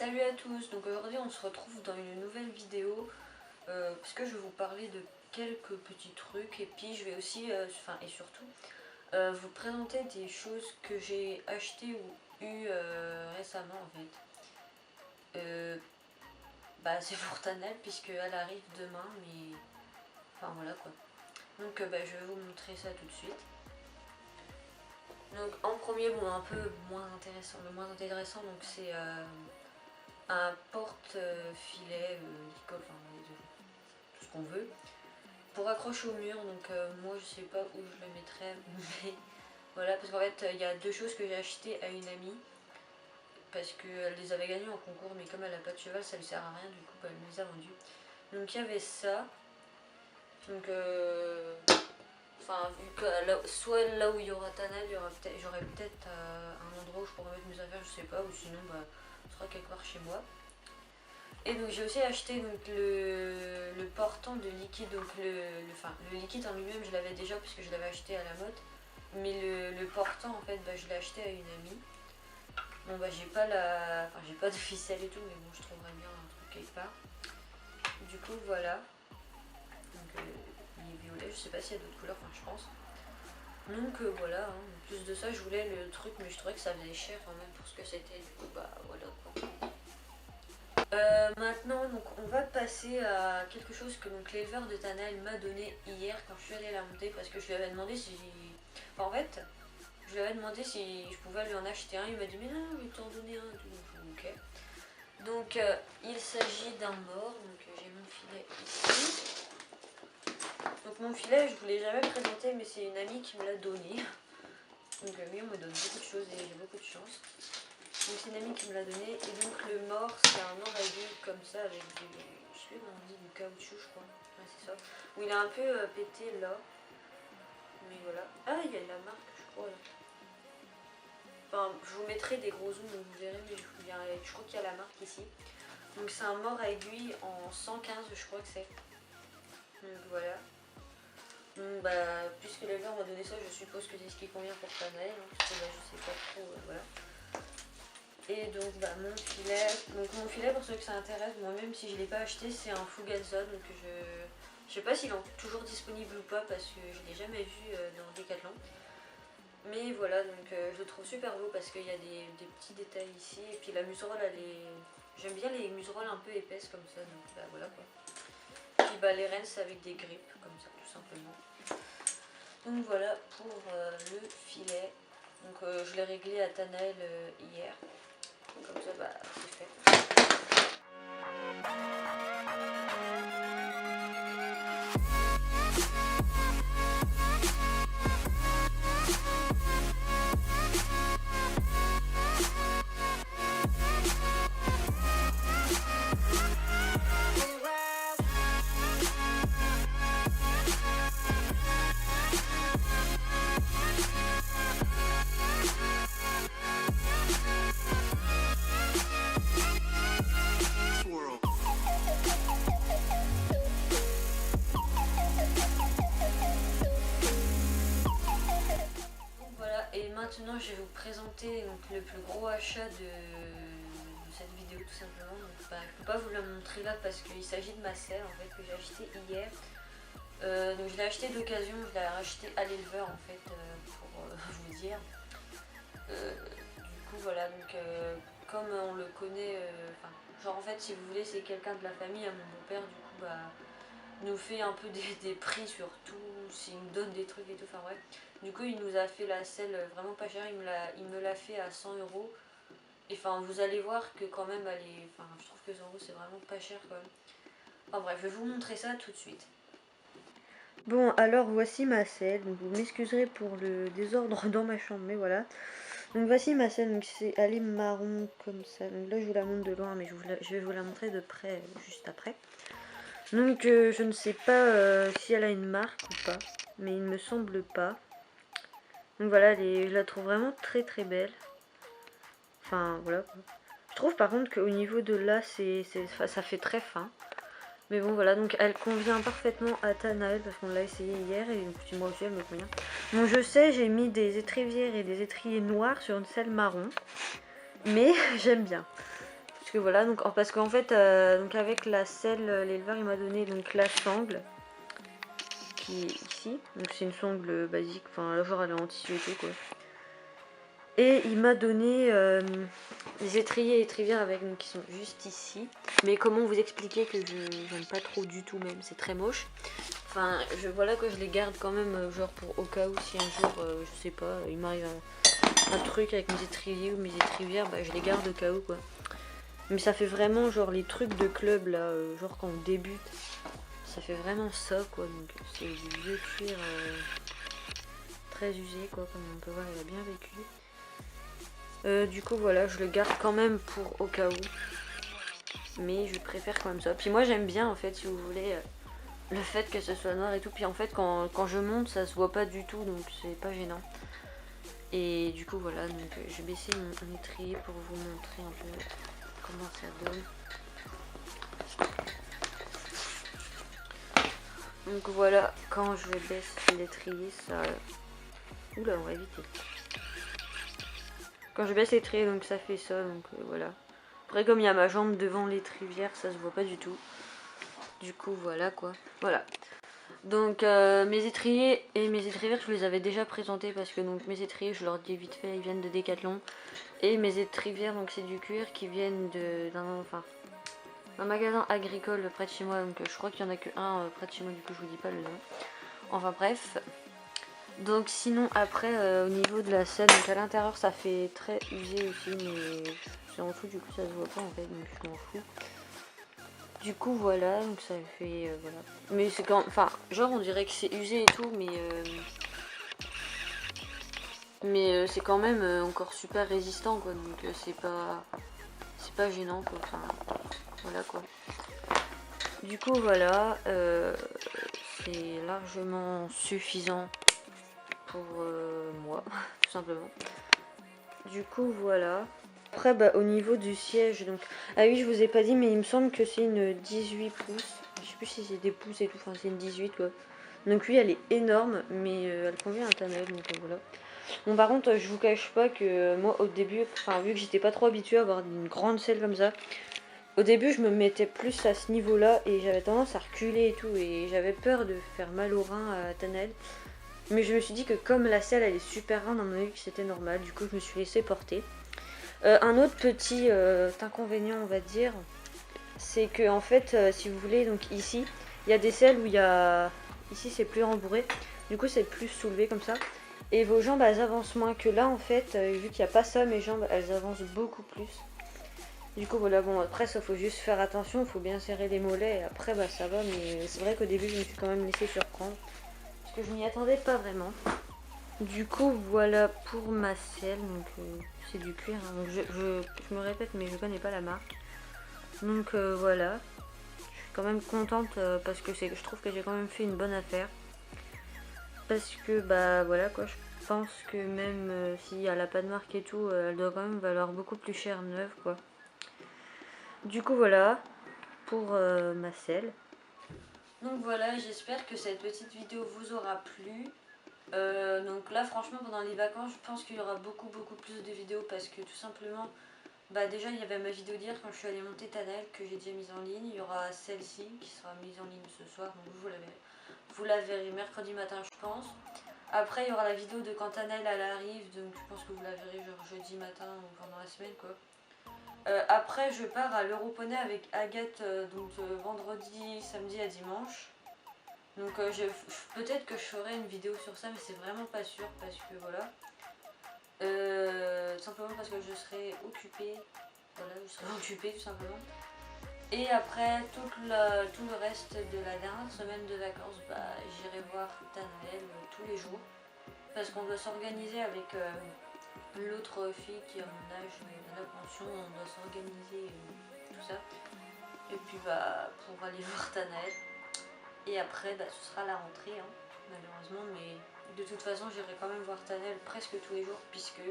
Salut à tous, donc aujourd'hui on se retrouve dans une nouvelle vidéo parce que je vais vous parler de quelques petits trucs et puis je vais aussi, et surtout, vous présenter des choses que j'ai achetées ou eues récemment en fait. C'est pour Tanel puisqu'elle arrive demain, mais enfin voilà quoi. Donc je vais vous montrer ça tout de suite. Donc en premier, un peu moins intéressant, le moins intéressant donc c'est un porte-filet, licol, tout ce qu'on veut, pour accrocher au mur. Donc moi je sais pas où je le mettrais, mais voilà, parce qu'en fait il y a deux choses que j'ai achetées à une amie, parce qu'elle les avait gagnées en concours, mais comme elle a pas de cheval ça lui sert à rien, du coup elle me les a vendues. Donc il y avait ça, donc vu que soit là où il y aura Tanel, j'aurais peut-être un endroit où je pourrais mettre mes affaires, je sais pas, ou sinon ce sera quelque part chez moi. Et donc j'ai aussi acheté donc, le portant de liquide, donc le liquide en lui-même je l'avais déjà puisque je l'avais acheté à la mode, mais le portant en fait je l'ai acheté à une amie. Bon j'ai pas de ficelle et tout, mais bon je trouverais bien un truc quelque part. Du coup voilà, donc il est violet, je sais pas s'il y a d'autres couleurs, je pense. Donc voilà, hein. En plus de ça je voulais le truc, mais je trouvais que ça faisait cher quand même pour ce que c'était, du coup voilà quoi. Maintenant donc on va passer à quelque chose que l'éleveur de Tanel m'a donné hier quand je suis allée la monter, parce que je lui avais demandé si... en fait je lui avais demandé si je pouvais lui en acheter un, il m'a dit mais non je vais t'en donner un, ok. Donc il s'agit d'un mort, donc j'ai mon filet ici. Donc mon filet je vous l'ai jamais présenté, mais c'est une amie qui me l'a donné. Donc oui, on me donne beaucoup de choses et j'ai beaucoup de chance. Donc c'est une amie qui me l'a donné, et donc le mort c'est un mort aiguille comme ça avec du, je sais pas comment on dit, du caoutchouc je crois, ouais c'est ça, où il a un peu pété là, mais voilà. Ah il y a la marque je crois là. Enfin je vous mettrai des gros zooms donc vous verrez, mais je crois qu'il y a la marque ici. Donc c'est un mort aiguille en 115 je crois que c'est. Donc voilà. Donc puisque l'éleveur m'a donné ça, je suppose que c'est ce qui convient pour Tanel, hein, parce que je sais pas trop, voilà. Et donc mon filet pour ceux que ça intéresse, même si je l'ai pas acheté, c'est un Fugaza, donc je sais pas s'il est toujours disponible ou pas parce que je l'ai jamais vu dans Decathlon. Mais voilà, donc je le trouve super beau parce qu'il y a des petits détails ici, et puis la muserolle j'aime bien les muserolles un peu épaisses comme ça, donc voilà quoi. Et puis les rênes c'est avec des grippes comme ça tout simplement. Donc voilà pour le filet. Donc je l'ai réglé à Tanel hier. Comme ça, c'est fait. Maintenant je vais vous présenter donc, le plus gros achat de cette vidéo tout simplement. Donc, je ne peux pas vous la montrer là parce qu'il s'agit de ma selle en fait que j'ai acheté hier. Donc je l'ai acheté d'occasion, je l'ai racheté à l'éleveur en fait pour vous dire. Du coup voilà, donc comme on le connaît, genre en fait si vous voulez c'est quelqu'un de la famille à mon beau-père, du coup nous fait un peu des prix sur tout, s'il me donne des trucs et tout, enfin ouais. Du coup il nous a fait la selle vraiment pas chère, il me l'a fait à 100 €. Et vous allez voir que quand même elle est, je trouve que 100 € c'est vraiment pas cher quand même. Enfin bref, je vais vous montrer ça tout de suite. Bon alors voici ma selle, donc vous m'excuserez pour le désordre dans ma chambre, mais voilà. Donc voici ma selle, donc c'est elle est marron comme ça, donc là je vous la montre de loin, mais je vais vous la montrer de près juste après. Donc je ne sais pas si elle a une marque ou pas, mais il me semble pas. Donc voilà, je la trouve vraiment très très belle. Enfin voilà. Je trouve par contre qu'au niveau de là, ça fait très fin. Mais bon voilà, donc elle convient parfaitement à Tanel parce qu'on l'a essayé hier et moi aussi elle me convient. Donc je sais, j'ai mis des étrivières et des étriers noirs sur une selle marron. Mais j'aime bien. Parce que voilà, donc, parce qu'en fait, donc avec la selle, l'éleveur il m'a donné donc la sangle qui est ici. Donc c'est une sangle basique, enfin la genre elle est en tissu et tout quoi. Et il m'a donné les étriers et étrivières avec, donc, qui sont juste ici. Mais comment vous expliquer que je n'aime pas trop du tout même, c'est très moche. Enfin, voilà que je les garde quand même, genre pour au cas où si un jour, je sais pas, il m'arrive un truc avec mes étriers ou mes étrivières, bah je les garde au cas où quoi. Mais ça fait vraiment genre les trucs de club là, genre quand on débute. Ça fait vraiment ça quoi, donc c'est du vieux cuir très usé quoi, comme on peut voir il a bien vécu. Du coup voilà, je le garde quand même pour au cas où. Mais je préfère quand même ça. Puis moi j'aime bien en fait, si vous voulez, le fait que ce soit noir et tout. Puis en fait quand je monte ça se voit pas du tout, donc c'est pas gênant. Et du coup voilà, donc je vais baisser mon étrier pour vous montrer un peu comment ça donne. Donc voilà, quand je baisse l'étrier, ça... Oula, on va éviter. Quand je baisse l'étrier, donc ça fait ça, donc voilà. Après, comme il y a ma jambe devant l'étrivière, ça se voit pas du tout. Du coup, voilà quoi. Voilà. Donc mes étriers et mes étrivières, je les avais déjà présentés parce que donc mes étriers, je leur dis vite fait, ils viennent de Decathlon. Et mes étrivières, donc c'est du cuir qui viennent d'un magasin agricole près de chez moi. Donc je crois qu'il y en a que un près de chez moi, du coup je vous dis pas le nom. Enfin bref. Donc sinon après au niveau de la selle, donc à l'intérieur ça fait très usé aussi, mais c'est en dessous du coup ça se voit pas en fait, donc je m'en fous. Du coup voilà, donc ça fait voilà. Mais c'est quand, enfin genre on dirait que c'est usé et tout, mais c'est quand même encore super résistant quoi, donc c'est pas gênant quoi, enfin voilà quoi. Du coup voilà, c'est largement suffisant pour moi, tout simplement. Du coup voilà. Après bah au niveau du siège, donc ah oui je vous ai pas dit, mais il me semble que c'est une 18 pouces. Je sais plus si c'est des pouces et tout, enfin c'est une 18 quoi. Donc oui elle est énorme, mais elle convient à Tanel, donc voilà. Bon par contre je vous cache pas que moi au début, enfin vu que j'étais pas trop habituée à avoir une grande selle comme ça, au début je me mettais plus à ce niveau là et j'avais tendance à reculer et tout, et j'avais peur de faire mal au rein à Tanel. Mais je me suis dit que comme la selle elle est super grande, on m'a dit que c'était normal, du coup je me suis laissée porter. Un autre petit inconvénient on va dire, c'est que en fait si vous voulez, donc ici il y a des selles où il y a, ici c'est plus rembourré, du coup c'est plus soulevé comme ça, et vos jambes elles avancent moins que là en fait, vu qu'il n'y a pas ça, mes jambes elles avancent beaucoup plus. Du coup voilà, bon après ça faut juste faire attention, il faut bien serrer les mollets et après bah ça va, mais c'est vrai qu'au début je me suis quand même laissé surprendre parce que je m'y attendais pas vraiment. Du coup voilà pour ma selle, donc c'est du cuir, hein. Donc je me répète mais je connais pas la marque. Donc voilà, je suis quand même contente parce que je trouve que j'ai quand même fait une bonne affaire. Parce que bah voilà quoi, je pense que même si elle a pas de marque et tout, elle doit quand même valoir beaucoup plus cher neuve quoi. Du coup voilà pour ma selle. Donc voilà, j'espère que cette petite vidéo vous aura plu. Donc là franchement pendant les vacances je pense qu'il y aura beaucoup plus de vidéos parce que tout simplement bah déjà il y avait ma vidéo d'hier quand je suis allée monter Tanel que j'ai déjà mise en ligne. Il y aura celle-ci qui sera mise en ligne ce soir, donc vous la verrez mercredi matin je pense. Après il y aura la vidéo de quand Tanel elle arrive, donc je pense que vous la verrez genre jeudi matin ou pendant la semaine quoi. Après je pars à l'Europoney avec Agathe donc vendredi, samedi à dimanche. Donc peut-être que je ferai une vidéo sur ça, mais c'est vraiment pas sûr parce que voilà. Simplement parce que je serai occupée. Voilà, je serai occupée tout simplement. Et après tout le reste de la dernière semaine de vacances, bah, j'irai voir Tanel tous les jours. Parce qu'on doit s'organiser avec l'autre fille qui a mon âge de la pension, on doit s'organiser tout ça. Et puis bah pour aller voir Tanel. Et après, bah, ce sera la rentrée, hein, malheureusement, mais de toute façon, j'irai quand même voir Tanel presque tous les jours, puisque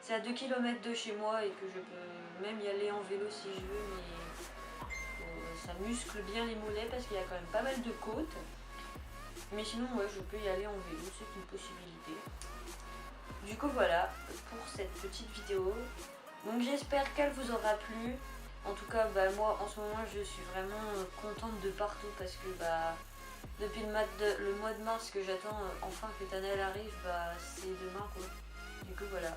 c'est à 2 km de chez moi et que je peux même y aller en vélo si je veux, mais ça muscle bien les mollets parce qu'il y a quand même pas mal de côtes. Mais sinon, ouais, je peux y aller en vélo, c'est une possibilité. Du coup, voilà pour cette petite vidéo. Donc j'espère qu'elle vous aura plu. En tout cas, moi en ce moment je suis vraiment contente de partout parce que depuis le mois de mars que j'attends enfin que Tanael arrive, c'est demain quoi. Du coup voilà.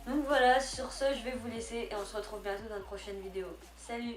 Donc voilà, sur ce je vais vous laisser et on se retrouve bientôt dans une prochaine vidéo. Salut!